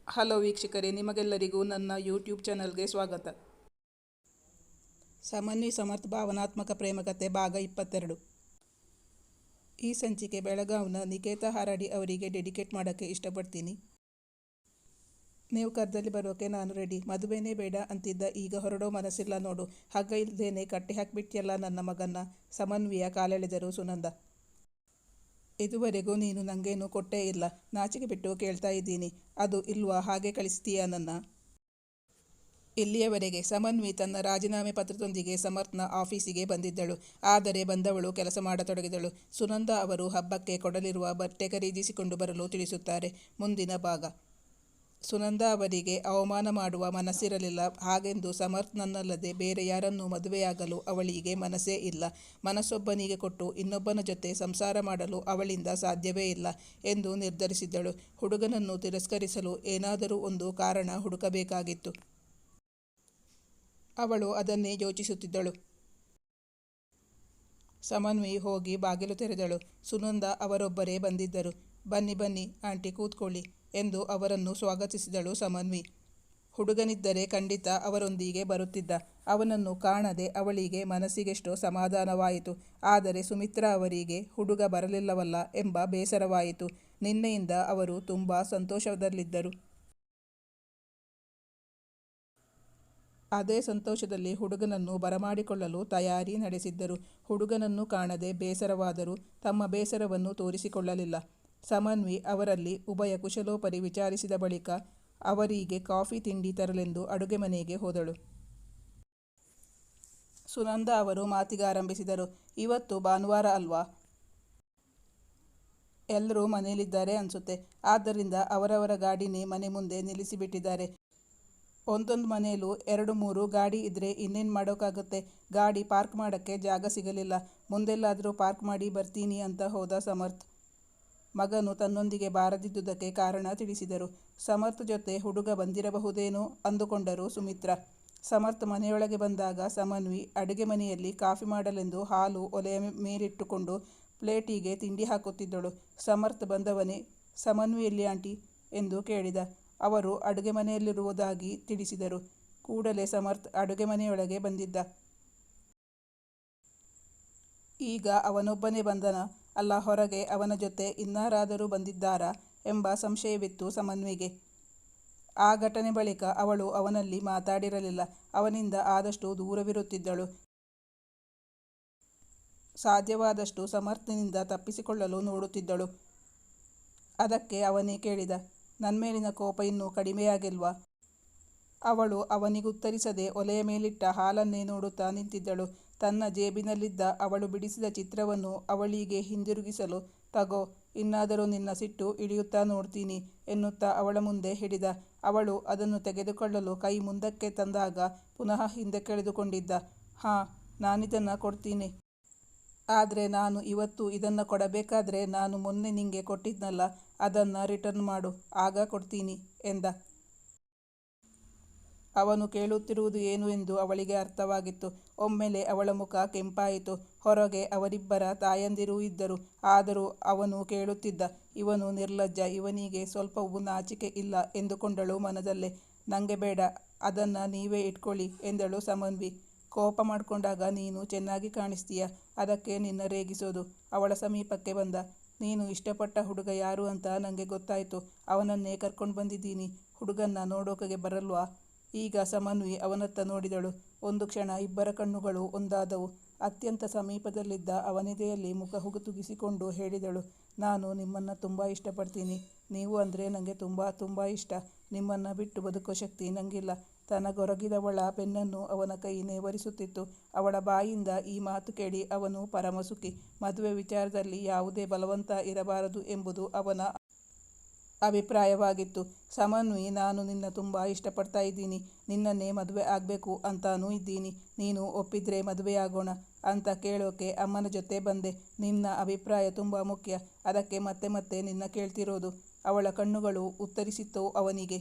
Hello ವೀಕ್ಷಕರೇ, ನಿಮಗೆಲ್ಲರಿಗೂ ನನ್ನ ಯೂಟ್ಯೂಬ್ ಚಾನಲ್ಗೆ ಸ್ವಾಗತ. ಸಮನ್ವಿ ಸಮರ್ಥ್ ಭಾವನಾತ್ಮಕ ಪ್ರೇಮಕಥೆ ಭಾಗ 22. ಈ ಸಂಚಿಕೆ ಬೆಳಗಾವ್ನ ನಿಕೇತಾ ಹಾರಾಡಿ ಅವರಿಗೆ ಡೆಡಿಕೇಟ್ ಮಾಡೋಕ್ಕೆ ಇಷ್ಟಪಡ್ತೀನಿ. ನೀವು ಕರ್ದಲ್ಲಿ ಬರೋಕೆ ನಾನು ರೆಡಿ. ಮದುವೆನೇ ಬೇಡ ಅಂತಿದ್ದ, ಈಗ ಹೊರಡೋ ಮನಸ್ಸಿಲ್ಲ ನೋಡು. ಹಗ್ಗ ಇಲ್ದೇನೆ ಕಟ್ಟಿ ಹಾಕ್ಬಿಟ್ಯಲ್ಲ ನನ್ನ ಮಗನ್ನ. ಸಮನ್ವಿಯ ಕಾಲೆಳೆದರು ಸುನಂದ. ಇದುವರೆಗೂ ನೀನು ನನಗೇನು ಕೊಟ್ಟೇ ಇಲ್ಲ. ನಾಚಿಕೆ ಬಿಟ್ಟು ಕೇಳ್ತಾ ಇದ್ದೀನಿ. ಅದು ಇಲ್ವಾ, ಹಾಗೆ ಕಳಿಸ್ತೀಯಾ ನನ್ನ? ಇಲ್ಲಿಯವರೆಗೆ ಸಮನ್ವಿ ತನ್ನ ರಾಜೀನಾಮೆ ಪತ್ರದೊಂದಿಗೆ ಸಮರ್ಥ್ನ ಆಫೀಸಿಗೆ ಬಂದಿದ್ದಳು. ಆದರೆ ಬಂದವಳು ಕೆಲಸ ಮಾಡತೊಡಗಿದಳು. ಸುನಂದ ಅವರು ಹಬ್ಬಕ್ಕೆ ಕೊಡಲಿರುವ ಬಟ್ಟೆ ಖರೀದಿಸಿಕೊಂಡು ಬರಲು ತಿಳಿಸುತ್ತಾರೆ. ಮುಂದಿನ ಭಾಗ. ಸುನಂದ ಅವರಿಗೆ ಅವಮಾನ ಮಾಡುವ ಮನಸ್ಸಿರಲಿಲ್ಲ. ಹಾಗೆಂದು ಸಮರ್ಥ್ ನನ್ನಲ್ಲದೆ ಬೇರೆ ಯಾರನ್ನೂ ಮದುವೆಯಾಗಲು ಅವಳಿಗೆ ಮನಸ್ಸೇ ಇಲ್ಲ. ಮನಸ್ಸೊಬ್ಬನಿಗೆ ಕೊಟ್ಟು ಇನ್ನೊಬ್ಬನ ಜೊತೆ ಸಂಸಾರ ಮಾಡಲು ಅವಳಿಂದ ಸಾಧ್ಯವೇ ಇಲ್ಲ ಎಂದು ನಿರ್ಧರಿಸಿದ್ದಳು. ಹುಡುಗನನ್ನು ತಿರಸ್ಕರಿಸಲು ಏನಾದರೂ ಒಂದು ಕಾರಣ ಹುಡುಕಬೇಕಾಗಿತ್ತು. ಅವಳು ಅದನ್ನೇ ಯೋಚಿಸುತ್ತಿದ್ದಳು. ಸಮನ್ವಿ ಹೋಗಿ ಬಾಗಿಲು ತೆರೆದಳು. ಸುನಂದ ಅವರೊಬ್ಬರೇ ಬಂದಿದ್ದರು. ಬನ್ನಿ ಬನ್ನಿ ಆಂಟಿ, ಕೂತ್ಕೊಳ್ಳಿ ಎಂದು ಅವರನ್ನು ಸ್ವಾಗತಿಸಿದಳು ಸಮನ್ವಿ. ಹುಡುಗನಿದ್ದರೆ ಖಂಡಿತ ಅವರೊಂದಿಗೆ ಬರುತ್ತಿದ್ದ. ಅವನನ್ನು ಕಾಣದೆ ಅವಳಿಗೆ ಮನಸ್ಸಿಗೆಷ್ಟೋ ಸಮಾಧಾನವಾಯಿತು. ಆದರೆ ಸುಮಿತ್ರಾ ಅವರಿಗೆ ಹುಡುಗ ಬರಲಿಲ್ಲವಲ್ಲ ಎಂಬ ಬೇಸರವಾಯಿತು. ನಿನ್ನೆಯಿಂದ ಅವರು ತುಂಬ ಸಂತೋಷದಲ್ಲಿದ್ದರು. ಅದೇ ಸಂತೋಷದಲ್ಲಿ ಹುಡುಗನನ್ನು ಬರಮಾಡಿಕೊಳ್ಳಲು ತಯಾರಿ ನಡೆಸಿದ್ದರು. ಹುಡುಗನನ್ನು ಕಾಣದೆ ಬೇಸರವಾದರೂ ತಮ್ಮ ಬೇಸರವನ್ನು ತೋರಿಸಿಕೊಳ್ಳಲಿಲ್ಲ. ಸಮನ್ವಿ ಅವರಲ್ಲಿ ಉಭಯ ಕುಶಲೋಪರಿ ವಿಚಾರಿಸಿದ ಬಳಿಕ ಅವರಿಗೆ ಕಾಫಿ ತಿಂಡಿ ತರಲೆಂದು ಅಡುಗೆ ಮನೆಗೆ ಹೋದಳು. ಸುನಂದ ಅವರು ಮಾತಿಗಾರಂಭಿಸಿದರು. ಇವತ್ತು ಭಾನುವಾರ ಅಲ್ವಾ? ಎಲ್ಲರೂ ಮನೆಯಲ್ಲಿದ್ದಾರೆ ಅನಿಸುತ್ತೆ. ಆದ್ದರಿಂದ ಅವರವರ ಗಾಡಿನೇ ಮನೆ ಮುಂದೆ ನಿಲ್ಲಿಸಿಬಿಟ್ಟಿದ್ದಾರೆ. ಒಂದೊಂದು ಮನೆಯಲ್ಲೂ 2-3 ಗಾಡಿ ಇದ್ದರೆ ಇನ್ನೇನು ಮಾಡೋಕ್ಕಾಗುತ್ತೆ? ಗಾಡಿ ಪಾರ್ಕ್ ಮಾಡೋಕ್ಕೆ ಜಾಗ ಸಿಗಲಿಲ್ಲ. ಮುಂದೆಲ್ಲಾದರೂ ಪಾರ್ಕ್ ಮಾಡಿ ಬರ್ತೀನಿ ಅಂತ ಹೋದ ಸಮರ್ಥ್. ಮಗನು ತನ್ನೊಂದಿಗೆ ಬಾರದಿದ್ದುದಕ್ಕೆ ಕಾರಣ ತಿಳಿಸಿದರು. ಸಮರ್ಥ್ ಜೊತೆ ಹುಡುಗ ಬಂದಿರಬಹುದೇನೋ ಅಂದುಕೊಂಡರು ಸುಮಿತ್ರಾ. ಸಮರ್ಥ್ ಮನೆಯೊಳಗೆ ಬಂದಾಗ ಸಮನ್ವಿ ಅಡುಗೆ ಮನೆಯಲ್ಲಿ ಕಾಫಿ ಮಾಡಲೆಂದು ಹಾಲು ಒಲೆಯ ಮೇಲಿಟ್ಟುಕೊಂಡು ಪ್ಲೇಟಿಗೆ ತಿಂಡಿ ಹಾಕುತ್ತಿದ್ದಳು. ಸಮರ್ಥ್ ಬಂದವನೇ. ಸಮನ್ವಿಯಲ್ಲಿ ಆಂಟಿ ಎಂದು ಕೇಳಿದ. ಅವರು ಅಡುಗೆ ಮನೆಯಲ್ಲಿರುವುದಾಗಿ ತಿಳಿಸಿದರು. ಕೂಡಲೇ ಸಮರ್ಥ್ ಅಡುಗೆ ಮನೆಯೊಳಗೆ ಬಂದಿದ್ದ. ಈಗ ಅವನೊಬ್ಬನೇ ಬಂದನ, ಅಲ್ಲ ಹೊರಗೆ ಅವನ ಜೊತೆ ಇನ್ನಾರಾದರೂ ಬಂದಿದ್ದಾರಾ ಎಂಬ ಸಂಶಯವಿತ್ತು ಸಮನ್ವಿಗೆ. ಆ ಘಟನೆ ಬಳಿಕ ಅವಳು ಅವನಲ್ಲಿ ಮಾತಾಡಿರಲಿಲ್ಲ. ಅವನಿಂದ ಆದಷ್ಟು ದೂರವಿರುತ್ತಿದ್ದಳು. ಸಾಧ್ಯವಾದಷ್ಟು ಸಮರ್ಥ್ನಿಂದ ತಪ್ಪಿಸಿಕೊಳ್ಳಲು ನೋಡುತ್ತಿದ್ದಳು. ಅದಕ್ಕೆ ಅವನೇ ಕೇಳಿದ, ನನ್ಮೇಲಿನ ಕೋಪ ಇನ್ನೂ ಕಡಿಮೆಯಾಗಿಲ್ವಾ? ಅವಳು ಅವನಿಗುತ್ತರಿಸದೆ ಒಲೆಯ ಮೇಲಿಟ್ಟ ಹಾಲನ್ನೇ ನೋಡುತ್ತಾ ನಿಂತಿದ್ದಳು. ತನ್ನ ಜೇಬಿನಲ್ಲಿದ್ದ ಅವಳು ಬಿಡಿಸಿದ ಚಿತ್ರವನ್ನು ಅವಳಿಗೆ ಹಿಂದಿರುಗಿಸಲು, ತಗೋ, ಇನ್ನಾದರೂ ನಿನ್ನ ಸಿಟ್ಟು ಇಳಿಯುತ್ತಾ ನೋಡ್ತೀನಿ ಎನ್ನುತ್ತಾ ಅವಳ ಮುಂದೆ ಹಿಡಿದ. ಅವಳು ಅದನ್ನು ತೆಗೆದುಕೊಳ್ಳಲು ಕೈ ಮುಂದಕ್ಕೆ ತಂದಾಗ ಪುನಃ ಹಿಂದಕ್ಕೆಳೆದುಕೊಂಡಿದ್ದ. ಹಾಂ, ನಾನಿದನ್ನು ಕೊಡ್ತೀನಿ. ಆದರೆ ನಾನು ಇವತ್ತು ಇದನ್ನು ಕೊಡಬೇಕಾದ್ರೆ ನಾನು ಮೊನ್ನೆ ನಿಂಗೆ ಕೊಟ್ಟಿದ್ನಲ್ಲ, ಅದನ್ನು ರಿಟರ್ನ್ ಮಾಡು, ಆಗ ಕೊಡ್ತೀನಿ ಎಂದ. ಅವನು ಕೇಳುತ್ತಿರುವುದು ಏನು ಎಂದು ಅವಳಿಗೆ ಅರ್ಥವಾಗಿತ್ತು. ಒಮ್ಮೆಲೆ ಅವಳ ಮುಖ ಕೆಂಪಾಯಿತು. ಹೊರಗೆ ಅವರಿಬ್ಬರ ತಾಯಂದಿರೂ ಇದ್ದರು. ಆದರೂ ಅವನು ಕೇಳುತ್ತಿದ್ದ. ಇವನು ನಿರ್ಲಜ್ಜ, ಇವನಿಗೆ ಸ್ವಲ್ಪವೂ ನಾಚಿಕೆ ಇಲ್ಲ ಎಂದುಕೊಂಡಳು ಮನದಲ್ಲೇ. ನಂಗೆ ಬೇಡ, ಅದನ್ನು ನೀವೇ ಇಟ್ಕೊಳ್ಳಿ ಎಂದಳು ಸಮನ್ವಿ. ಕೋಪ ಮಾಡಿಕೊಂಡಾಗ ನೀನು ಚೆನ್ನಾಗಿ ಕಾಣಿಸ್ತೀಯ, ಅದಕ್ಕೆ ನಿನ್ನ ರೇಗಿಸೋದು. ಅವಳ ಸಮೀಪಕ್ಕೆ ಬಂದ. ನೀನು ಇಷ್ಟಪಟ್ಟ ಹುಡುಗ ಯಾರು ಅಂತ ನನಗೆ ಗೊತ್ತಾಯಿತು. ಅವನನ್ನೇ ಕರ್ಕೊಂಡು ಬಂದಿದ್ದೀನಿ. ಹುಡುಗನ್ನ ನೋಡೋಕೆ ಬರಲ್ವಾ? ಈಗ ಸಮನ್ವಿ ಅವನತ್ತ ನೋಡಿದಳು. ಒಂದು ಕ್ಷಣ ಇಬ್ಬರ ಕಣ್ಣುಗಳು ಒಂದಾದವು. ಅತ್ಯಂತ ಸಮೀಪದಲ್ಲಿದ್ದ ಅವನೆದೆಯಲ್ಲಿ ಮುಖ ಹುಗುತುಗಿಸಿಕೊಂಡು ಹೇಳಿದಳು, ನಾನು ನಿಮ್ಮನ್ನು ತುಂಬ ಇಷ್ಟಪಡ್ತೀನಿ. ನೀವು ಅಂದರೆ ನನಗೆ ತುಂಬ ತುಂಬ ಇಷ್ಟ. ನಿಮ್ಮನ್ನು ಬಿಟ್ಟು ಬದುಕೋ ಶಕ್ತಿ ನನಗಿಲ್ಲ. ತನಗೊರಗಿದವಳ ಬೆನ್ನನ್ನು ಅವನ ಕೈ ನೇವರಿಸುತ್ತಿತ್ತು. ಅವಳ ಬಾಯಿಂದ ಈ ಮಾತು ಕೇಳಿ ಅವನು ಪರಮಸುಖಿ. ಮದುವೆ ವಿಚಾರದಲ್ಲಿ ಯಾವುದೇ ಬಲವಂತ ಇರಬಾರದು ಎಂಬುದು ಅವನ ಅಭಿಪ್ರಾಯವಾಗಿತ್ತು. ಸಮನ್ವಿ, ನಾನು ನಿನ್ನ ತುಂಬ ಇಷ್ಟಪಡ್ತಾ ಇದ್ದೀನಿ. ನಿನ್ನನ್ನೇ ಮದುವೆ ಆಗಬೇಕು ಅಂತಾನೂ ಇದ್ದೀನಿ. ನೀನು ಒಪ್ಪಿದ್ರೆ ಮದುವೆಯಾಗೋಣ ಅಂತ ಕೇಳೋಕೆ ಅಮ್ಮನ ಜೊತೆ ಬಂದೆ. ನಿನ್ನ ಅಭಿಪ್ರಾಯ ತುಂಬ ಮುಖ್ಯ, ಅದಕ್ಕೆ ಮತ್ತೆ ಮತ್ತೆ ನಿನ್ನ ಕೇಳ್ತಿರೋದು. ಅವಳ ಕಣ್ಣುಗಳು ಉತ್ತರಿಸಿತ್ತು ಅವನಿಗೆ.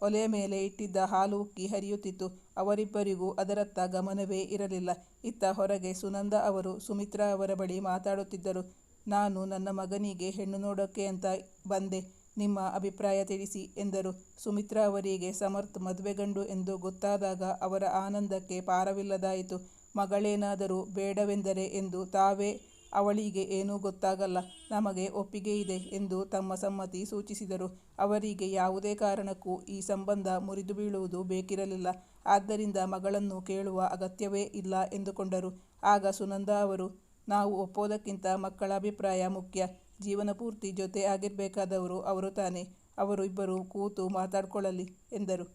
ಒಲೆಯ ಮೇಲೆ ಇಟ್ಟಿದ್ದ ಹಾಲು ಉಕ್ಕಿ ಹರಿಯುತ್ತಿತ್ತು. ಅವರಿಬ್ಬರಿಗೂ ಅದರತ್ತ ಗಮನವೇ ಇರಲಿಲ್ಲ. ಇತ್ತ ಹೊರಗೆ ಸುನಂದ ಅವರು ಸುಮಿತ್ರಾ ಅವರ ಬಳಿ ಮಾತಾಡುತ್ತಿದ್ದರು. ನಾನು ನನ್ನ ಮಗನಿಗೆ ಹೆಣ್ಣು ನೋಡೋಕ್ಕೆ ಅಂತ ಬಂದೆ. ನಿಮ್ಮ ಅಭಿಪ್ರಾಯ ತಿಳಿಸಿ ಎಂದರು. ಸುಮಿತ್ರಾ ಅವರಿಗೆ ಸಮರ್ಥ್ ಮದುವೆಗಂಡು ಎಂದು ಗೊತ್ತಾದಾಗ ಅವರ ಆನಂದಕ್ಕೆ ಪಾರವಿಲ್ಲದಾಯಿತು. ಮಗಳೇನಾದರೂ ಬೇಡವೆಂದರೆ ಎಂದು ತಾವೇ ಅವಳಿಗೆ ಏನೂ ಗೊತ್ತಾಗಲ್ಲ, ನಮಗೆ ಒಪ್ಪಿಗೆ ಇದೆ ಎಂದು ತಮ್ಮ ಸಮ್ಮತಿ ಸೂಚಿಸಿದರು. ಅವರಿಗೆ ಯಾವುದೇ ಕಾರಣಕ್ಕೂ ಈ ಸಂಬಂಧ ಮುರಿದು ಬೀಳುವುದು ಬೇಕಿರಲಿಲ್ಲ. ಆದ್ದರಿಂದ ಮಗಳನ್ನು ಕೇಳುವ ಅಗತ್ಯವೇ ಇಲ್ಲ ಎಂದುಕೊಂಡರು. ಆಗ ಸುನಂದ ಅವರು, ನಾವು ಒಪ್ಪೋದಕ್ಕಿಂತ ಮಕ್ಕಳ ಅಭಿಪ್ರಾಯ ಮುಖ್ಯ. ಜೀವನ ಪೂರ್ತಿ ಜೊತೆ ಆಗಿರಬೇಕಾದವರು ಅವರು ತಾನೇ, ಅವರು ಇಬ್ಬರು ಕೂತು ಮಾತಾಡ್ಕೊಳ್ಳಲಿ ಎಂದರು.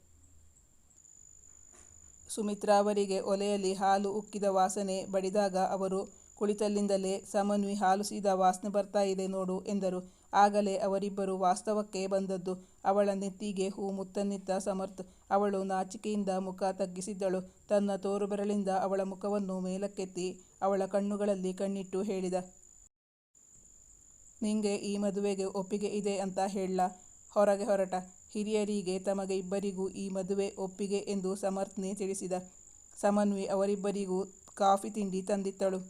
ಸುಮಿತ್ರಾ ಅವರಿಗೆ ಒಲೆಯಲ್ಲಿ ಹಾಲು ಉಕ್ಕಿದ ವಾಸನೆ ಬಡಿದಾಗ ಅವರು ಕುಳಿತಲ್ಲಿಂದಲೇ, ಸಮನ್ವಿ ಹಾಲು ಸೀದ ವಾಸನೆ ಬರ್ತಾ ಇದೆ ನೋಡು ಎಂದರು. ಆಗಲೇ ಅವರಿಬ್ಬರು ವಾಸ್ತವಕ್ಕೆ ಬಂದದ್ದು. ಅವಳ ನೆತ್ತಿಗೆ ಹೂ ಮುತ್ತನ್ನಿತ್ತ ಸಮರ್ಥ್. ಅವಳು ನಾಚಿಕೆಯಿಂದ ಮುಖ ತಗ್ಗಿಸಿದ್ದಳು. ತನ್ನ ತೋರು ಬೆರಳಿಂದ ಅವಳ ಮುಖವನ್ನು ಮೇಲಕ್ಕೆತ್ತಿ ಅವಳ ಕಣ್ಣುಗಳಲ್ಲಿ ಕಣ್ಣಿಟ್ಟು ಹೇಳಿದ, ನಿಂಗೆ ಈ ಮದುವೆಗೆ ಒಪ್ಪಿಗೆ ಇದೆ ಅಂತ ಹೇಳಲಾ? ಹೊರಗೆ ಹೊರಟ. ಹಿರಿಯರಿಗೆ ತಮಗೆ ಇಬ್ಬರಿಗೂ ಈ ಮದುವೆ ಒಪ್ಪಿಗೆ ಎಂದು ಸಮರ್ಥ್ನೇ ತಿಳಿಸಿದ. ಸಮನ್ವಿ ಅವರಿಬ್ಬರಿಗೂ ಕಾಫಿ ತಿಂಡಿ ತಂದಿತ್ತಳು.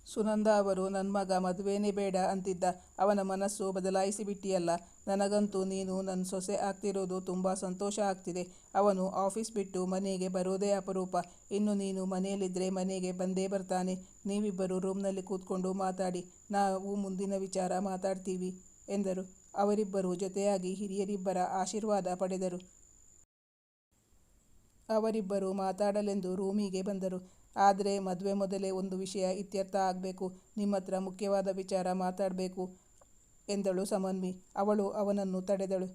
ಸುನಂದ ಅವರು, ನನ್ನ ಮಗ ಮದುವೆನೇ ಬೇಡ ಅಂತಿದ್ದ, ಅವನ ಮನಸ್ಸು ಬದಲಾಯಿಸಿಬಿಟ್ಟಿಯಲ್ಲ. ನನಗಂತೂ ನೀನು ನನ್ನ ಸೊಸೆ ಆಗ್ತಿರೋದು ತುಂಬ ಸಂತೋಷ ಆಗ್ತಿದೆ. ಅವನು ಆಫೀಸ್ ಬಿಟ್ಟು ಮನೆಗೆ ಬರೋದೇ ಅಪರೂಪ. ಇನ್ನು ನೀನು ಮನೆಯಲ್ಲಿದ್ದರೆ ಮನೆಗೆ ಬಂದೇ ಬರ್ತಾನೆ. ನೀವಿಬ್ಬರು ರೂಮ್ನಲ್ಲಿ ಕೂತ್ಕೊಂಡು ಮಾತಾಡಿ, ನಾವು ಮುಂದಿನ ವಿಚಾರ ಮಾತಾಡ್ತೀವಿ ಎಂದರು. ಅವರಿಬ್ಬರು ಜೊತೆಯಾಗಿ ಹಿರಿಯರಿಬ್ಬರ ಆಶೀರ್ವಾದ ಪಡೆದರು. ಅವರಿಬ್ಬರು ಮಾತಾಡಲೆಂದು ರೂಮಿಗೆ ಬಂದರು. ಆದರೆ ಮದುವೆ ಮೊದಲೇ ಒಂದು ವಿಷಯ ಇತ್ಯರ್ಥ ಆಗಬೇಕು. ನಿಮ್ಮತ್ರ ಮುಖ್ಯವಾದ ವಿಚಾರ ಮಾತಾಡಬೇಕು ಎಂದಳು ಸಮನ್ವಿ. ಅವಳು ಅವನನ್ನು ತಡೆದಳು.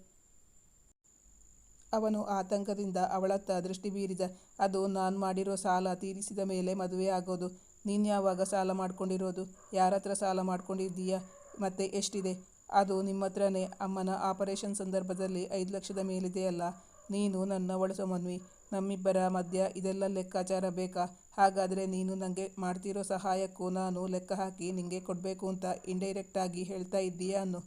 ಅವನು ಆತಂಕದಿಂದ ಅವಳತ್ತ ದೃಷ್ಟಿ ಬೀರಿದ. ಅದು ನಾನ್ ಮಾಡಿರೋ ಸಾಲ ತೀರಿಸಿದ ಮೇಲೆ ಮದುವೆ ಆಗೋದು. ನೀನ್ಯಾವಾಗ ಸಾಲ ಮಾಡ್ಕೊಂಡಿರೋದು? ಯಾರತ್ರ ಸಾಲ ಮಾಡ್ಕೊಂಡಿದ್ದೀಯಾ? ಮತ್ತೆ ಎಷ್ಟಿದೆ? ಅದು ನಿಮ್ಮತ್ರನೇ. ಅಮ್ಮನ ಆಪರೇಷನ್ ಸಂದರ್ಭದಲ್ಲಿ 5 ಲಕ್ಷದ ಮೇಲಿದೆಯಲ್ಲ. ನೀನು ನನ್ನವಳು ಸಮನ್ವಿ. ನಮ್ಮಿಬ್ಬರ ಮಧ್ಯ ಇದೆಲ್ಲ ಲೆಕ್ಕಾಚಾರ ಬೇಕಾ? ಹಾಗಾದರೆ ನೀನು ನನಗೆ ಮಾಡ್ತಿರೋ ಸಹಾಯಕ್ಕೂ ನಾನು ಲೆಕ್ಕ ಹಾಕಿ ನಿಂಗೆ ಕೊಡಬೇಕು ಅಂತ ಇಂಡೈರೆಕ್ಟಾಗಿ ಹೇಳ್ತಾ ಇದ್ದೀಯಾ ಅನ್ನು.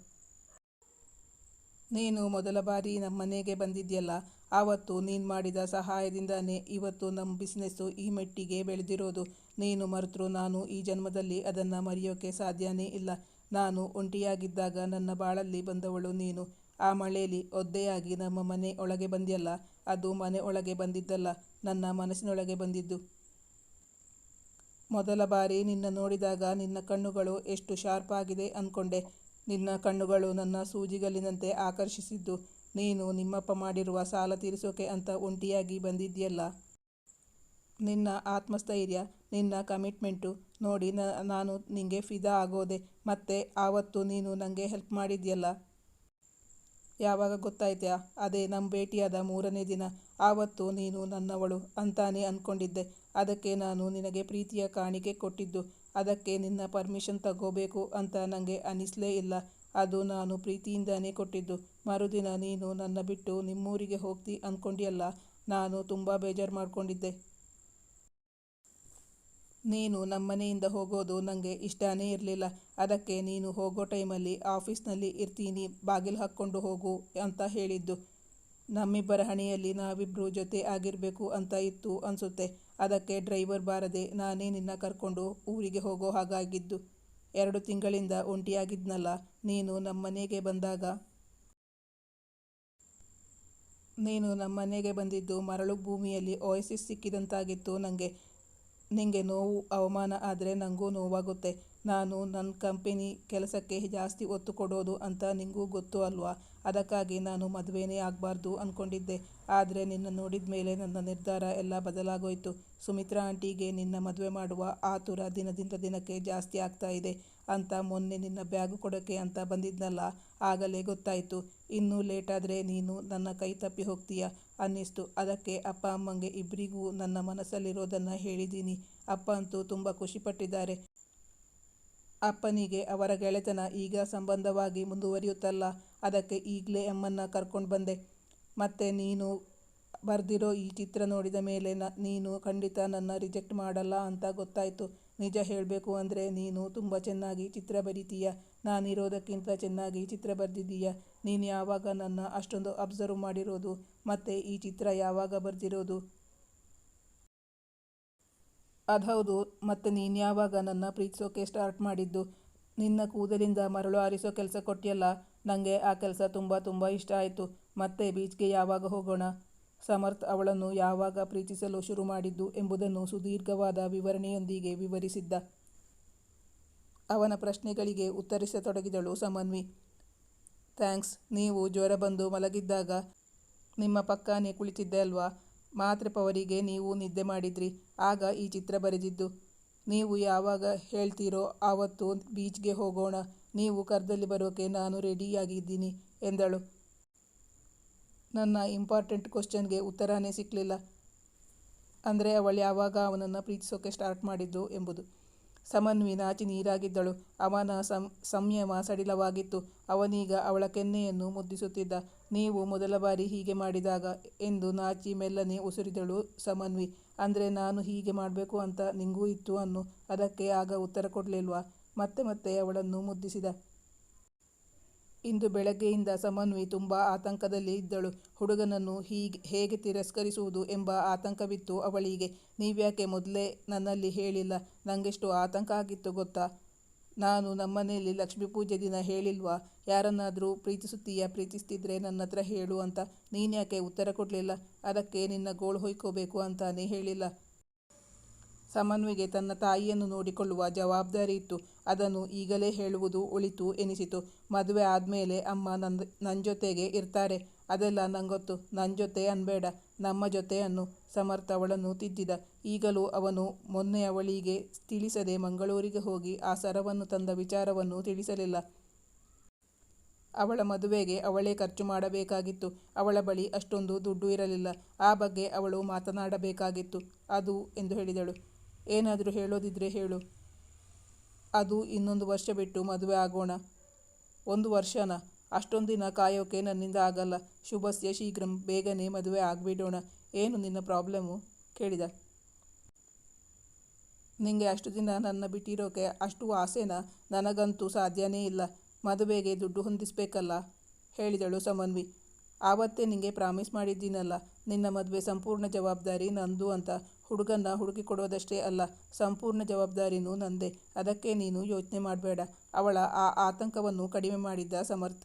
ನೀನು ಮೊದಲ ಬಾರಿ ನಮ್ಮನೆಗೆ ಬಂದಿದ್ಯಲ್ಲ, ಆವತ್ತು ನೀನು ಮಾಡಿದ ಸಹಾಯದಿಂದಾನೇ ಇವತ್ತು ನಮ್ಮ ಬಿಸ್ನೆಸ್ಸು ಈ ಮೆಟ್ಟಿಗೆ ಬೆಳೆದಿರೋದು. ನೀನು ಮರೆತರೂ ನಾನು ಈ ಜನ್ಮದಲ್ಲಿ ಅದನ್ನು ಮರೆಯೋಕೆ ಸಾಧ್ಯನೇ ಇಲ್ಲ. ನಾನು ಒಂಟಿಯಾಗಿದ್ದಾಗ ನನ್ನ ಬಾಳಲ್ಲಿ ಬಂದವಳು ನೀನು. ಆ ಮಳೇಲಿ ಒದ್ದೆಯಾಗಿ ನಮ್ಮ ಮನೆ ಒಳಗೆ ಬಂದ್ಯಲ್ಲ, ಅದು ಮನೆ ಒಳಗೆ ಬಂದಿದ್ದಲ್ಲ, ನನ್ನ ಮನಸ್ಸಿನೊಳಗೆ ಬಂದಿದ್ದು. ಮೊದಲ ಬಾರಿ ನಿನ್ನ ನೋಡಿದಾಗ ನಿನ್ನ ಕಣ್ಣುಗಳು ಎಷ್ಟು ಶಾರ್ಪ್ ಆಗಿದೆ ಅಂದ್ಕೊಂಡೆ. ನಿನ್ನ ಕಣ್ಣುಗಳು ನನ್ನ ಸೂಜಿಗಲ್ಲಿನಂತೆ ಆಕರ್ಷಿಸಿದ್ದು. ನೀನು ನಿಮ್ಮಪ್ಪ ಮಾಡಿರುವ ಸಾಲ ತೀರಿಸೋಕೆ ಅಂತ ಒಂಟಿಯಾಗಿ ಬಂದಿದ್ಯಲ್ಲ, ನಿನ್ನ ಆತ್ಮಸ್ಥೈರ್ಯ, ನಿನ್ನ ಕಮಿಟ್ಮೆಂಟು ನೋಡಿ ನಾನು ನಿಂಗೆ ಫಿದಾ ಆಗೋದೆ. ಮತ್ತೆ ಆವತ್ತು ನೀನು ನನಗೆ ಹೆಲ್ಪ್ ಮಾಡಿದ್ಯಲ್ಲ, ಯಾವಾಗ ಗೊತ್ತಾಯ್ತಾ? ಅದೇ ನಮ್ಮ ಭೇಟಿಯಾದ 3ನೇ ದಿನ. ಆವತ್ತು ನೀನು ನನ್ನವಳು ಅಂತಾನೆ ಅಂದ್ಕೊಂಡಿದ್ದೆ. ಅದಕ್ಕೆ ನಾನು ನಿನಗೆ ಪ್ರೀತಿಯ ಕಾಣಿಕೆ ಕೊಟ್ಟಿದ್ದು. ಅದಕ್ಕೆ ನಿನ್ನ ಪರ್ಮಿಷನ್ ತಗೋಬೇಕು ಅಂತ ನನಗೆ ಅನ್ನಿಸ್ಲೇ ಇಲ್ಲ. ಅದು ನಾನು ಪ್ರೀತಿಯಿಂದಾನೇ ಕೊಟ್ಟಿದ್ದು. ಮರುದಿನ ನೀನು ನನ್ನ ಬಿಟ್ಟು ನಿಮ್ಮೂರಿಗೆ ಹೋಗ್ತಿ ಅಂದ್ಕೊಂಡಿಯಲ್ಲ, ನಾನು ತುಂಬ ಬೇಜಾರು ಮಾಡ್ಕೊಂಡಿದ್ದೆ. ನೀನು ನಮ್ಮನೆಯಿಂದ ಹೋಗೋದು ನನಗೆ ಇಷ್ಟನೇ ಇರಲಿಲ್ಲ. ಅದಕ್ಕೆ ನೀನು ಹೋಗೋ ಟೈಮಲ್ಲಿ ಆಫೀಸ್ನಲ್ಲಿ ಇರ್ತೀನಿ, ಬಾಗಿಲು ಹಾಕ್ಕೊಂಡು ಹೋಗು ಅಂತ ಹೇಳಿದ್ದು. ನಮ್ಮಿಬ್ಬರ ಹಣೆಯಲ್ಲಿ ನಾವಿಬ್ಬರು ಜೊತೆ ಆಗಿರಬೇಕು ಅಂತ ಇತ್ತು ಅನಿಸುತ್ತೆ. ಅದಕ್ಕೆ ಡ್ರೈವರ್ ಬಾರದೆ ನಾನೇ ನಿನ್ನ ಕರ್ಕೊಂಡು ಊರಿಗೆ ಹೋಗೋ ಹಾಗಾಗಿದ್ದು. 2 ತಿಂಗಳಿಂದ ಒಂಟಿಯಾಗಿದ್ನಲ್ಲ, ನೀನು ನಮ್ಮನೆಗೆ ಬಂದಾಗ. ನೀನು ನಮ್ಮನೆಗೆ ಬಂದಿದ್ದು ಮರಳು ಭೂಮಿಯಲ್ಲಿ ಓಯಸಿಸ್ ಸಿಕ್ಕಿದಂತಾಗಿತ್ತು ನನಗೆ. ನಿಂಗೆ ನೋವು ಅವಮಾನ ಆದರೆ ನನಗೂ ನೋವಾಗುತ್ತೆ. ನಾನು ನನ್ನ ಕಂಪೆನಿ ಕೆಲಸಕ್ಕೆ ಜಾಸ್ತಿ ಒತ್ತು ಕೊಡೋದು ಅಂತ ನಿಂಗೂ ಗೊತ್ತು ಅಲ್ವಾ? ಅದಕ್ಕಾಗಿ ನಾನು ಮದುವೆನೇ ಆಗಬಾರ್ದು ಅಂದ್ಕೊಂಡಿದ್ದೆ. ಆದರೆ ನಿನ್ನ ನೋಡಿದ ಮೇಲೆ ನನ್ನ ನಿರ್ಧಾರ ಎಲ್ಲ ಬದಲಾಗೋಯ್ತು. ಸುಮಿತ್ರಾ ಆಂಟಿಗೆ ನಿನ್ನ ಮದುವೆ ಮಾಡುವ ಆತುರ ದಿನದಿಂದ ದಿನಕ್ಕೆ ಜಾಸ್ತಿ ಆಗ್ತಾ ಇದೆ ಅಂತ ಮೊನ್ನೆ ನಿನ್ನ ಬ್ಯಾಗು ಕೊಡೋಕ್ಕೆ ಅಂತ ಬಂದಿದ್ನಲ್ಲ, ಆಗಲೇ ಗೊತ್ತಾಯಿತು. ಇನ್ನೂ ಲೇಟಾದರೆ ನೀನು ನನ್ನ ಕೈ ತಪ್ಪಿ ಹೋಗ್ತೀಯ ಅನ್ನಿಸ್ತು. ಅದಕ್ಕೆ ಅಪ್ಪ ಅಮ್ಮಂಗೆ ಇಬ್ಬರಿಗೂ ನನ್ನ ಮನಸ್ಸಲ್ಲಿರೋದನ್ನು ಹೇಳಿದ್ದೀನಿ. ಅಪ್ಪ ಅಂತೂ ತುಂಬ ಖುಷಿಪಟ್ಟಿದ್ದಾರೆ. ಅಪ್ಪನಿಗೆ ಅವರ ಗೆಳೆತನ ಈಗ ಸಂಬಂಧವಾಗಿ ಮುಂದುವರಿಯುತ್ತಲ್ಲ, ಅದಕ್ಕೆ ಈಗಲೇ ಅಮ್ಮನ್ನ ಕರ್ಕೊಂಡು ಬಂದೆ. ಮತ್ತೆ ನೀನು ಬರೆದಿರೋ ಈ ಚಿತ್ರ ನೋಡಿದ ಮೇಲೆ ನೀನು ಖಂಡಿತ ನನ್ನ ರಿಜೆಕ್ಟ್ ಮಾಡಲ್ಲ ಅಂತ ಗೊತ್ತಾಯಿತು. ನಿಜ ಹೇಳಬೇಕು ಅಂದರೆ ನೀನು ತುಂಬ ಚೆನ್ನಾಗಿ ಚಿತ್ರ ಬರಿತೀಯ. ನಾನಿರೋದಕ್ಕಿಂತ ಚೆನ್ನಾಗಿ ಚಿತ್ರ ಬರೆದಿದ್ದೀಯ. ನೀನು ಯಾವಾಗ ನನ್ನ ಅಷ್ಟೊಂದು ಅಬ್ಸರ್ವ್ ಮಾಡಿರೋದು? ಮತ್ತು ಈ ಚಿತ್ರ ಯಾವಾಗ ಬರೆದಿರೋದು? ಅದೌದು, ಮತ್ತು ನೀನು ಯಾವಾಗ ನನ್ನ ಪ್ರೀತಿಸೋಕೆ ಸ್ಟಾರ್ಟ್ ಮಾಡಿದ್ದು? ನಿನ್ನ ಕೂದಲಿಂದ ಮರಳು ಆರಿಸೋ ಕೆಲಸ ಕೊಟ್ಟಿಯಲ್ಲ, ನನಗೆ ಆ ಕೆಲಸ ತುಂಬ ಇಷ್ಟ ಆಯಿತು. ಮತ್ತೆ ಬೀಚ್ಗೆ ಯಾವಾಗ ಹೋಗೋಣ? ಸಮರ್ಥ್ ಅವಳನ್ನು ಯಾವಾಗ ಪ್ರೀತಿಸಲು ಶುರು ಮಾಡಿದ್ದು ಎಂಬುದನ್ನು ಸುದೀರ್ಘವಾದ ವಿವರಣೆಯೊಂದಿಗೆ ವಿವರಿಸಿದ್ದ. ಅವನ ಪ್ರಶ್ನೆಗಳಿಗೆ ಉತ್ತರಿಸತೊಡಗಿದಳು ಸಮನ್ವಿ. ಥ್ಯಾಂಕ್ಸ್. ನೀವು ಜ್ವರ ಬಂದು ಮಲಗಿದ್ದಾಗ ನಿಮ್ಮ ಪಕ್ಕನೇ ಕುಳಿತಿದ್ದೆ ಅಲ್ವಾ? ಮಾತ್ರೆ ಪವರಿಗೆ ನೀವು ನಿದ್ದೆ ಮಾಡಿದ್ರಿ. ಆಗ ಈ ಚಿತ್ರ ಬರೆದಿದ್ದು. ನೀವು ಯಾವಾಗ ಹೇಳ್ತೀರೋ ಆವತ್ತು ಬೀಚ್ಗೆ ಹೋಗೋಣ. ನೀವು ಕರ್ದಲ್ಲಿ ಬರೋಕೆ ನಾನು ರೆಡಿಯಾಗಿದ್ದೀನಿ ಎಂದಳು. ನನ್ನ ಇಂಪಾರ್ಟೆಂಟ್ ಕ್ವಶನ್ಗೆ ಉತ್ತರನೇ ಸಿಕ್ಕಲಿಲ್ಲ. ಅಂದರೆ ಅವಳು ಯಾವಾಗ ಅವನನ್ನು ಪ್ರೀತಿಸೋಕೆ ಸ್ಟಾರ್ಟ್ ಮಾಡಿದ್ದು ಎಂಬುದು. ಸಮನ್ವಿ ನಾಚಿ ನೀರಾಗಿದ್ದಳು. ಅವನ ಸಂಯಮ ಸಡಿಲವಾಗಿತ್ತು. ಅವನೀಗ ಅವಳ ಕೆನ್ನೆಯನ್ನು ಮುದ್ದಿಸುತ್ತಿದ್ದ. ನೀವು ಮೊದಲ ಬಾರಿ ಹೀಗೆ ಮಾಡಿದಾಗ ಎಂದು ನಾಚಿ ಮೆಲ್ಲನೆ ಉಸಿರಿದಳು ಸಮನ್ವಿ. ಅಂದರೆ ನಾನು ಹೀಗೆ ಮಾಡಬೇಕು ಅಂತ ನಿಂಗೂ ಇತ್ತು ಅನ್ನು. ಅದಕ್ಕೆ ಆಗ ಉತ್ತರ ಕೊಡಲಿಲ್ವಾ? ಮತ್ತೆ ಅವಳನ್ನು ಮುದ್ದಿಸಿದ. ಇಂದು ಬೆಳಗ್ಗೆಯಿಂದ ಸಮನ್ವಿ ತುಂಬ ಆತಂಕದಲ್ಲಿ ಇದ್ದಳು. ಹುಡುಗನನ್ನು ಹೇಗೆ ತಿರಸ್ಕರಿಸುವುದು ಎಂಬ ಆತಂಕವಿತ್ತು ಅವಳಿಗೆ. ನೀವ್ಯಾಕೆ ಮೊದಲೇ ನನ್ನಲ್ಲಿ ಹೇಳಿಲ್ಲ? ನನಗೆಷ್ಟು ಆತಂಕ ಆಗಿತ್ತು ಗೊತ್ತಾ? ನಾನು ನಮ್ಮನೇಲಿ ಲಕ್ಷ್ಮೀ ಪೂಜೆ ದಿನ ಹೇಳಿಲ್ವಾ, ಯಾರನ್ನಾದರೂ ಪ್ರೀತಿಸ್ತಿದ್ರೆ ನನ್ನ ಹತ್ರ ಹೇಳು ಅಂತ. ನೀನ್ಯಾಕೆ ಉತ್ತರ ಕೊಡಲಿಲ್ಲ? ಅದಕ್ಕೆ ನಿನ್ನ ಗೋಳು ಹೊಯ್ಕೋಬೇಕು ಅಂತಾನೇ ಹೇಳಿಲ್ಲ. ಸಮನ್ವಿಗೆ ತನ್ನ ತಾಯಿಯನ್ನು ನೋಡಿಕೊಳ್ಳುವ ಜವಾಬ್ದಾರಿ ಇತ್ತು. ಅದನ್ನು ಈಗಲೇ ಹೇಳುವುದು ಒಳಿತು ಎನಿಸಿತು. ಮದುವೆ ಆದಮೇಲೆ ಅಮ್ಮ ನನ್ನ ಜೊತೆಗೆ ಇರ್ತಾರೆ, ಅದೆಲ್ಲ ನಂಗೊತ್ತು. ನನ್ನ ಜೊತೆ ಅನ್ಬೇಡ, ನಮ್ಮ ಜೊತೆ ಅನ್ನು. ಸಮರ್ಥ್ ಅವಳನ್ನು ತಿದ್ದಿದ. ಈಗಲೂ ಅವನು ಮೊನ್ನೆ ಅವಳಿಗೆ ತಿಳಿಸದೆ ಮಂಗಳೂರಿಗೆ ಹೋಗಿ ಆ ಸರವನ್ನು ತಂದ ವಿಚಾರವನ್ನು ತಿಳಿಸಲಿಲ್ಲ. ಅವಳ ಮದುವೆಗೆ ಅವಳೇ ಖರ್ಚು ಮಾಡಬೇಕಾಗಿತ್ತು. ಅವಳ ಬಳಿ ಅಷ್ಟೊಂದು ದುಡ್ಡು ಇರಲಿಲ್ಲ. ಆ ಬಗ್ಗೆ ಅವಳು ಮಾತನಾಡಬೇಕಾಗಿತ್ತು. ಅದು ಎಂದು ಹೇಳಿದಳು. ಏನಾದರೂ ಹೇಳೋದಿದ್ರೆ ಹೇಳು. ಅದು ಇನ್ನೊಂದು ವರ್ಷ ಬಿಟ್ಟು ಮದುವೆ ಆಗೋಣ. 1 ವರ್ಷನಾ? ಅಷ್ಟೊಂದು ದಿನ ಕಾಯೋಕೆ ನನ್ನಿಂದ ಆಗಲ್ಲ. ಶುಭಸ್ಯ ಶೀಘ್ರಂ. ಬೇಗನೆ ಮದುವೆ ಆಗಿಬಿಡೋಣ. ಏನು ನಿನ್ನ ಪ್ರಾಬ್ಲಮ್ಮು? ಕೇಳಿದ. ನಿಂಗೆ ಅಷ್ಟು ದಿನ ನನ್ನ ಬಿಟ್ಟಿರೋಕೆ ಅಷ್ಟು ಆಸೆನಾ? ನನಗಂತೂ ಸಾಧ್ಯನೇ ಇಲ್ಲ. ಮದುವೆಗೆ ದುಡ್ಡು ಹೊಂದಿಸ್ಬೇಕಲ್ಲ, ಹೇಳಿದಳು ಸಮನ್ವಿ. ಆವತ್ತೇ ನಿಂಗೆ ಪ್ರಾಮಿಸ್ ಮಾಡಿದ್ದೀನಲ್ಲ, ನಿನ್ನ ಮದುವೆ ಸಂಪೂರ್ಣ ಜವಾಬ್ದಾರಿ ನಂದು ಅಂತ. ಹುಡುಗನ್ನ ಹುಡುಕಿಕೊಡೋದಷ್ಟೇ ಅಲ್ಲ, ಸಂಪೂರ್ಣ ಜವಾಬ್ದಾರಿನೂ ನಂದೇ. ಅದಕ್ಕೆ ನೀನು ಯೋಚನೆ ಮಾಡಬೇಡ. ಅವಳ ಆ ಆತಂಕವನ್ನು ಕಡಿಮೆ ಮಾಡಿದ್ದ ಸಮರ್ಥ್.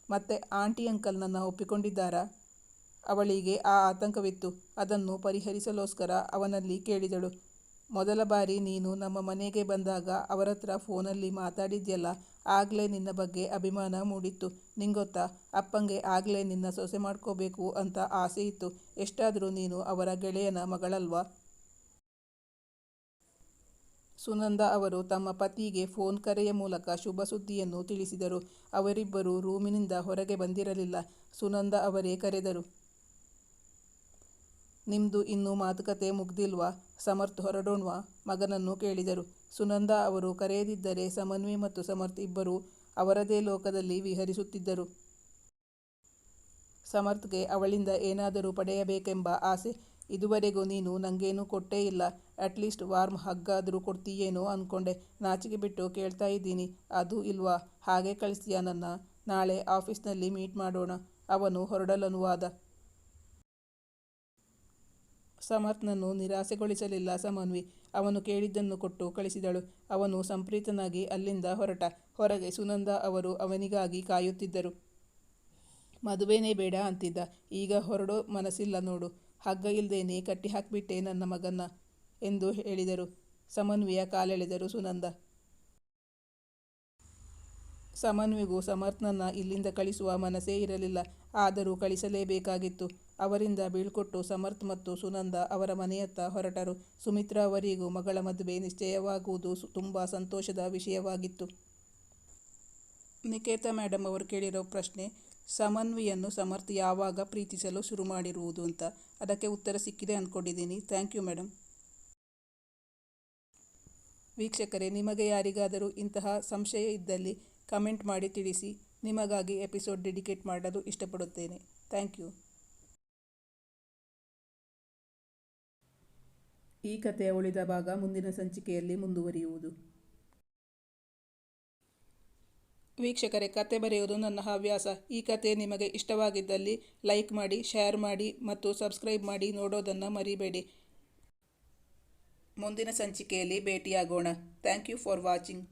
ಮತ್ತೆ ಆಂಟಿ ಅಂಕಲ್ ನನ್ನ ಒಪ್ಪಿಕೊಂಡಿದ್ದಾರಾ? ಅವಳಿಗೆ ಆ ಆತಂಕವಿತ್ತು. ಅದನ್ನು ಪರಿಹರಿಸಲೋಸ್ಕರ ಅವನಲ್ಲಿ ಕೇಳಿದಳು. ಮೊದಲ ಬಾರಿ ನೀನು ನಮ್ಮ ಮನೆಗೆ ಬಂದಾಗ ಅವರತ್ರ ಫೋನಲ್ಲಿ ಮಾತಾಡಿದ್ಯಲ್ಲ, ಆಗಲೇ ನಿನ್ನ ಬಗ್ಗೆ ಅಭಿಮಾನ ಮೂಡಿತ್ತು. ನಿಂಗೊತ್ತಾ, ಅಪ್ಪಂಗೆ ಆಗಲೇ ನಿನ್ನ ಸೊಸೆ ಮಾಡ್ಕೋಬೇಕು ಅಂತ ಆಸೆ ಇತ್ತು. ಎಷ್ಟಾದರೂ ನೀನು ಅವರ ಗೆಳೆಯನ ಮಗಳಲ್ವಾ? ಸುನಂದ ಅವರು ತಮ್ಮ ಪತಿಗೆ ಫೋನ್ ಕರೆಯ ಮೂಲಕ ಶುಭ ಸುದ್ದಿಯನ್ನು ತಿಳಿಸಿದರು. ಅವರಿಬ್ಬರು ರೂಮಿನಿಂದ ಹೊರಗೆ ಬಂದಿರಲಿಲ್ಲ. ಸುನಂದ ಅವರೇ ಕರೆದರು. ನಿಮ್ದು ಇನ್ನೂ ಮಾತುಕತೆ ಮುಗ್ದಿಲ್ವಾ? ಸಮರ್ಥ್ ಹೊರಡೋಣ್ವಾ? ಮಗನನ್ನು ಕೇಳಿದರು. ಸುನಂದ ಅವರು ಕರೆಯದಿದ್ದರೆ ಸಮನ್ವಿ ಮತ್ತು ಸಮರ್ಥ್ ಇಬ್ಬರು ಅವರದೇ ಲೋಕದಲ್ಲಿ ವಿಹರಿಸುತ್ತಿದ್ದರು. ಸಮರ್ಥ್ಗೆ ಅವಳಿಂದ ಏನಾದರೂ ಪಡೆಯಬೇಕೆಂಬ ಆಸೆ. ಇದುವರೆಗೂ ನೀನು ನಂಗೇನು ಕೊಟ್ಟೇ ಇಲ್ಲ. ಅಟ್ಲೀಸ್ಟ್ ವಾರ್ಮ್ ಹಗ್ಗಾದರೂ ಕೊಡ್ತೀಯೇನೋ ಅಂದ್ಕೊಂಡೆ. ನಾಚಿಕೆ ಬಿಟ್ಟು ಕೇಳ್ತಾ ಇದ್ದೀನಿ. ಅದು ಇಲ್ವಾ? ಹಾಗೆ ಕಳಿಸ್ತೀಯಾ ನನ್ನ? ನಾಳೆ ಆಫೀಸ್ನಲ್ಲಿ ಮೀಟ್ ಮಾಡೋಣ. ಅವನು ಹೊರಡಲನುವಾದ. ಸಮರ್ಥ್ನನ್ನು ನಿರಾಸೆಗೊಳಿಸಲಿಲ್ಲ ಸಮನ್ವಿ. ಅವನು ಕೇಳಿದ್ದನ್ನು ಕೊಟ್ಟು ಕಳಿಸಿದಳು. ಅವನು ಸಂಪ್ರೀತನಾಗಿ ಅಲ್ಲಿಂದ ಹೊರಟ. ಹೊರಗೆ ಸುನಂದ ಅವರು ಅವನಿಗಾಗಿ ಕಾಯುತ್ತಿದ್ದರು. ಮದುವೆನೇ ಬೇಡ ಅಂತಿದ್ದ. ಈಗ ಹೊರಡೋ ಮನಸ್ಸಿಲ್ಲ ನೋಡು. ಹಗ್ಗ ಇಲ್ದೇನೆ ಕಟ್ಟಿ ಹಾಕ್ಬಿಟ್ಟೆ ನನ್ನ ಮಗನ್ನ ಎಂದು ಹೇಳಿದರು. ಸಮನ್ವಿಯ ಕಾಲೆಳೆದರು ಸುನಂದ. ಸಮನ್ವಿಗೂ ಸಮರ್ಥ್ನನ್ನ ಇಲ್ಲಿಂದ ಕಳಿಸುವ ಮನಸ್ಸೇ ಇರಲಿಲ್ಲ. ಆದರೂ ಕಳಿಸಲೇಬೇಕಾಗಿತ್ತು. ಅವರಿಂದ ಬೀಳ್ಕೊಟ್ಟು ಸಮರ್ಥ್ ಮತ್ತು ಸುನಂದ ಅವರ ಮನೆಯತ್ತ ಹೊರಟರು. ಸುಮಿತ್ರಾ ಅವರಿಗೂ ಮಗಳ ಮದುವೆ ನಿಶ್ಚಯವಾಗುವುದು ತುಂಬ ಸಂತೋಷದ ವಿಷಯವಾಗಿತ್ತು. ನಿಕೇತಾ ಮೇಡಮ್ ಅವರು ಕೇಳಿರೋ ಪ್ರಶ್ನೆ, ಸಮನ್ವಿಯನ್ನು ಸಮರ್ಥ್ ಯಾವಾಗ ಪ್ರೀತಿಸಲು ಶುರು ಮಾಡಿರುವುದು ಅಂತ. ಅದಕ್ಕೆ ಉತ್ತರ ಸಿಕ್ಕಿದೆ ಅಂದ್ಕೊಂಡಿದ್ದೀನಿ. Thank you madam. ವೀಕ್ಷಕರೇ, ನಿಮಗೆ ಯಾರಿಗಾದರೂ ಇಂತಹ ಸಂಶಯ ಇದ್ದಲ್ಲಿ ಕಮೆಂಟ್ ಮಾಡಿ ತಿಳಿಸಿ. ನಿಮಗಾಗಿ ಎಪಿಸೋಡ್ ಡೆಡಿಕೇಟ್ ಮಾಡಲು ಇಷ್ಟಪಡುತ್ತೇನೆ. Thank you. ಈ ಕಥೆಯ ಉಳಿದ ಭಾಗ ಮುಂದಿನ ಸಂಚಿಕೆಯಲ್ಲಿ ಮುಂದುವರಿಯುವುದು. ವೀಕ್ಷಕರೇ, ಕತೆ ಬರೆಯುವುದು ನನ್ನ ಹವ್ಯಾಸ. ಈ ಕತೆ ನಿಮಗೆ ಇಷ್ಟವಾಗಿದ್ದಲ್ಲಿ ಲೈಕ್ ಮಾಡಿ, ಶೇರ್ ಮಾಡಿ ಮತ್ತು ಸಬ್ಸ್ಕ್ರೈಬ್ ಮಾಡಿ ನೋಡೋದನ್ನು ಮರಿಬೇಡಿ. ಮುಂದಿನ ಸಂಚಿಕೆಯಲ್ಲಿ ಭೇಟಿಯಾಗೋಣ. Thank you for watching.